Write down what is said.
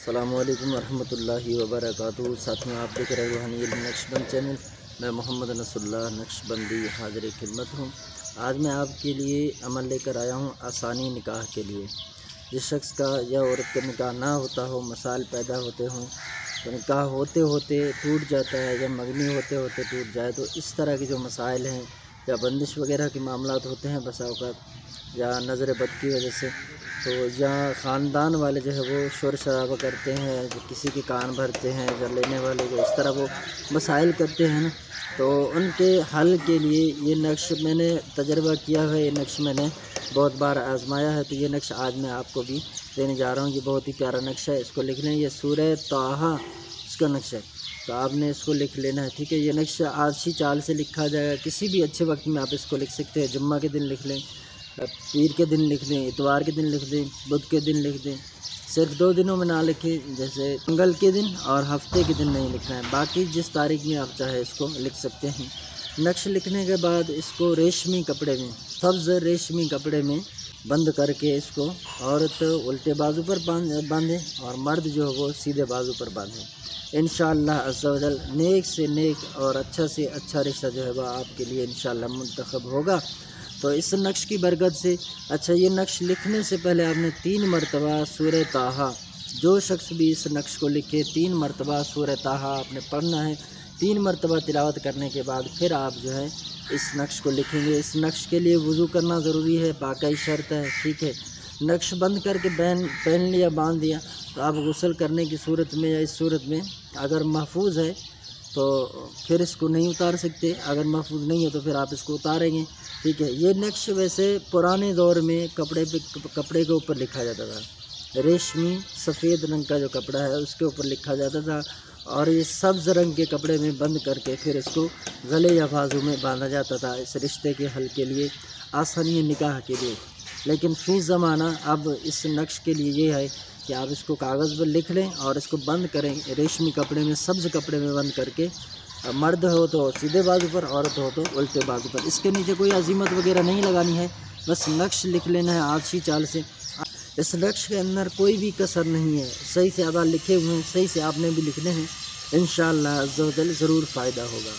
السلام علیکم ورحمۃ اللہ وبرکاتہ۔ ساتھیوں، آپ دیکھ رہے روحانی علم نقش بند چینل۔ میں محمد نصر اللہ نقش بندی حاضر خدمت ہوں۔ آج میں آپ کے لیے عمل لے کر آیا ہوں آسانی نکاح کے لیے۔ جس شخص کا یا عورت کا نکاح نہ ہوتا ہو، مسائل پیدا ہوتے ہوں، تو نکاح ہوتے ہوتے ٹوٹ جاتا ہے یا مگنی ہوتے ہوتے ٹوٹ جائے، تو اس طرح کے جو مسائل ہیں یا بندش وغیرہ کے معاملات ہوتے ہیں بسا اوقات، یا نظر بد کی وجہ سے، تو یا خاندان والے جو ہے وہ شور شرابہ کرتے ہیں، جو کسی کے کان بھرتے ہیں، یا لینے والے جو اس طرح وہ مسائل کرتے ہیں نا، تو ان کے حل کے لیے یہ نقش میں نے تجربہ کیا ہے، یہ نقش میں نے بہت بار آزمایا ہے، تو یہ نقش آج میں آپ کو بھی دینے جا رہا ہوں۔ یہ بہت ہی پیارا نقش ہے، اس کو لکھ لیں۔ یہ سورہ طٰہٰ اس کا نقش ہے، تو آپ نے اس کو لکھ لینا ہے، ٹھیک ہے۔ یہ نقش آرشی چال سے لکھا جائے گا، کسی بھی اچھے وقت میں آپ اس کو لکھ سکتے ہیں۔ جمعہ کے دن لکھ لیں، پیر کے دن لکھ دیں، اتوار کے دن لکھ دیں، بدھ کے دن لکھ دیں۔ صرف 2 دنوں میں نہ لکھیں، جیسے منگل کے دن اور ہفتے کے دن نہیں لکھنا ہے، باقی جس تاریخ میں آپ چاہے اس کو لکھ سکتے ہیں۔ نقش لکھنے کے بعد اس کو ریشمی کپڑے میں، سبز ریشمی کپڑے میں بند کر کے اس کو عورت الٹے بازو پر باندھے اور مرد جو ہے وہ سیدھے بازو پر باندھے۔ انشاءاللہ عز و جل نیک سے نیک اور اچھا سے اچھا رشتہ جو ہے وہ آپ کے لیے انشاءاللہ منتخب ہوگا۔ تو اس نقش کی برکت سے، اچھا، یہ نقش لکھنے سے پہلے آپ نے 3 مرتبہ سورہ طٰہٰ، جو شخص بھی اس نقش کو لکھے 3 مرتبہ سورہ طٰہٰ آپ نے پڑھنا ہے۔ 3 مرتبہ تلاوت کرنے کے بعد پھر آپ جو ہے اس نقش کو لکھیں گے۔ اس نقش کے لیے وضو کرنا ضروری ہے، پاکی شرط ہے، ٹھیک ہے۔ نقش بند کر کے پہن لیا، باندھ دیا، تو آپ غسل کرنے کی صورت میں یا اس صورت میں اگر محفوظ ہے تو پھر اس کو نہیں اتار سکتے، اگر محفوظ نہیں ہے تو پھر آپ اس کو اتاریں گے، ٹھیک ہے۔ یہ نقش ویسے پرانے دور میں کپڑے کے اوپر لکھا جاتا تھا، ریشمی سفید رنگ کا جو کپڑا ہے اس کے اوپر لکھا جاتا تھا، اور یہ سبز رنگ کے کپڑے میں بند کر کے پھر اس کو گلے یا بازو میں باندھا جاتا تھا، اس رشتے کے حل کے لیے، آسانی نکاح کے لیے۔ لیکن فی زمانہ اب اس نقش کے لیے یہ ہے کہ آپ اس کو کاغذ پر لکھ لیں اور اس کو بند کریں، ریشمی کپڑے میں، سبز کپڑے میں بند کر کے، مرد ہو تو سیدھے بازو پر، عورت ہو تو الٹے بازو پر۔ اس کے نیچے کوئی عزیمت وغیرہ نہیں لگانی ہے، بس نقش لکھ لینا ہے آرشی چال سے۔ اس نقش کے اندر کوئی بھی کسر نہیں ہے، صحیح سے ادا لکھے ہوئے ہیں، صحیح سے آپ نے بھی لکھنے ہیں، انشاءاللہ عز و جل ضرور فائدہ ہوگا۔